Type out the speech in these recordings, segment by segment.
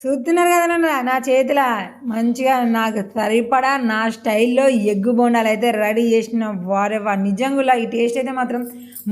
చూస్తున్నారు కదన్నా నా చేతిల మంచిగా నాకు సరిపడా నా స్టైల్లో ఎగ్గు బోండాలు అయితే రెడీ చేసిన వారేవా నిజంగా ఈ టేస్ట్ అయితే మాత్రం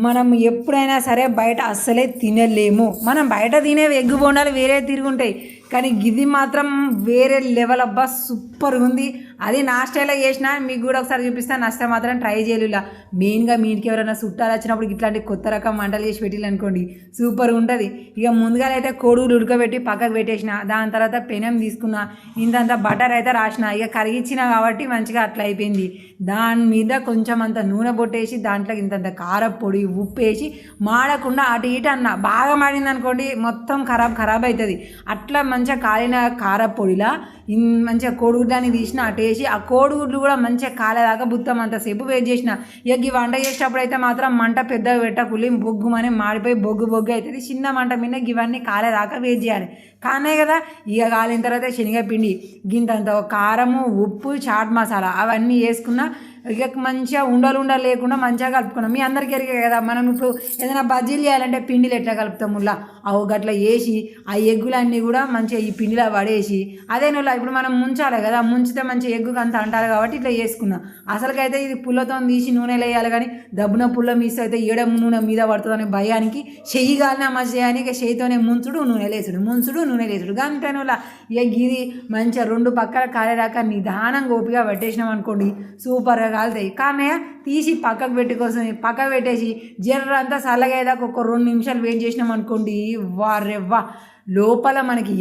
మనం ఎప్పుడైనా సరే బయట అస్సలే తినలేము. మనం బయట తినే ఎగ్గు బోండాలు వేరే తిరుగుంటాయి, కానీ ఇది మాత్రం వేరే లెవెల్ అబ్బా, సూపర్గా ఉంది. అది నా స్టైల్లో చేసిన మీకు కూడా ఒకసారి చూపిస్తాను. నష్టం మాత్రం ట్రై చేయలేలా. మెయిన్గా మీ ఇంటికి ఎవరైనా చుట్టాలు వచ్చినప్పుడు ఇట్లాంటి కొత్త రకం వంటలు చేసి పెట్టిల్లనుకోండి సూపర్గా ఉంటుంది. ఇక ముందుగా అయితే కోడుగులు ఉడకబెట్టి పక్కకు పెట్టేసిన, దాని తర్వాత పెనం తీసుకున్న, ఇంతంత బటర్ అయితే రాసిన, ఇక కరిగించిన కాబట్టి మంచిగా అట్లా అయిపోయింది. దాని మీద కొంచెం అంత నూనె పొట్టేసి దాంట్లో ఇంతంత కారపొడి ఉప్పు వేసి మాడకుండా అటు ఇటు అన్న, బాగా మాడింది అనుకోండి మొత్తం ఖరాబ్ అవుతుంది. అట్లా మంచిగా కాలిన కారపొడిలా మంచిగా కోడిగుడ్లని తీసిన అటు వేసి, ఆ కోడిగుడ్లు కూడా మంచిగా కాలేదాకా బుత్తం అంతసేపు వెయిట్ చేసిన. ఇక ఈ వంట చేసేటప్పుడు అయితే మాత్రం మంట పెద్దగా పెట్టకులి, బొగ్గుమని మాడిపోయి బొగ్గు అవుతుంది. చిన్న మంట మీద ఇవన్నీ కాలేదాకా వెయిట్ చేయాలి. కానే కదా ఇక కాలిన తర్వాత శనగపిండి గింతంత కారము ఉప్పు చాట్ మసాలా అవన్నీ వేసుకున్న, ఇక మంచిగా ఉండలు లేకుండా మంచిగా కలుపుకున్నాం. మీ అందరికీ ఎరిగే కదా, మనం ఇప్పుడు ఏదైనా బజ్జీలు చేయాలంటే పిండిలు ఎట్లా కలుపుతాము, అవి గట్లా వేసి ఆ ఎగ్గులన్నీ కూడా మంచిగా ఈ పిండిలో పడేసి, అదే నువ్వు ఇప్పుడు మనం ముంచాలి కదా, ముంచితే మంచిగా ఎగ్గుకి అంత అంటారు కాబట్టి ఇట్లా వేసుకున్నాం. అసలుకైతే ఇది పుల్లతో తీసి నూనెలో వేయాలి, కానీ దబ్బున పుల్ల మిస్ అయితే ఏడం నూనె మీద పడుతుందని భయానికి చెయ్యి కాలిన మధ్యానికి ఇక చేయితోనే ముంచుడు నూనె లేసుడు, ముంచుడు నూనె లేసుడు. గంటే నువ్వు ఇక ఇది మంచిగా రెండు పక్కల కాలేదాకా నిదానంగా ఓపిగా పెట్టేసినాం అనుకోండి సూపర్గా కాలుతాయి. కానీ తీసి పక్కకు పెట్టేసి జర్ర అంతా చల్లగయ్యేదాకా ఒక 2 నిమిషాలు వెయిట్ చేసినాం అనుకోండి, వారెవ్వా లోపల మనకి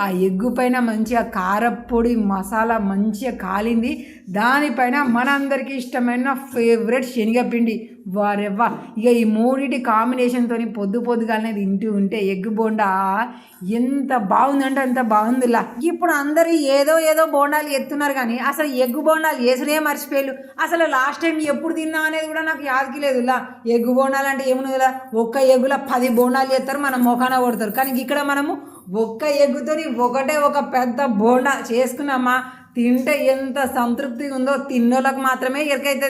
ఆ ఎగ్గు పైన మంచిగా కారపొడి మసాలా మంచిగా కాలింది, దానిపైన మనందరికీ ఇష్టమైన ఫేవరెట్ శనగపిండి, వారెవ్వా ఇక ఈ మూడింటి కాంబినేషన్తో పొద్దుగాలనే తింటూ ఉంటే ఎగ్గు బోండా ఎంత బాగుందంటే అంత బాగుందిలా. ఇప్పుడు అందరూ ఏదో బోండాలు ఎత్తున్నారు, కానీ అసలు ఎగ్గు బోండాలు వేసుడే మర్చిపోయారు. అసలు లాస్ట్ టైం ఎప్పుడు తిన్నా అనేది కూడా నాకు యాదకి లేదులా. ఎగ్గు బోండాలు అంటే ఏమున్నదిలా, ఒక్క ఎగ్గులో 10 బోండాలు చేస్తారు, మనం మొఖాన కొడతారు. కానీ ఇక్కడ మనము ఒక్క ఎగ్గుతో ఒక పెద్ద బోండా చేసుకున్నామా, తింటే ఎంత సంతృప్తిగా ఉందో తిన్నోళ్ళకి మాత్రమే ఎరికైతే.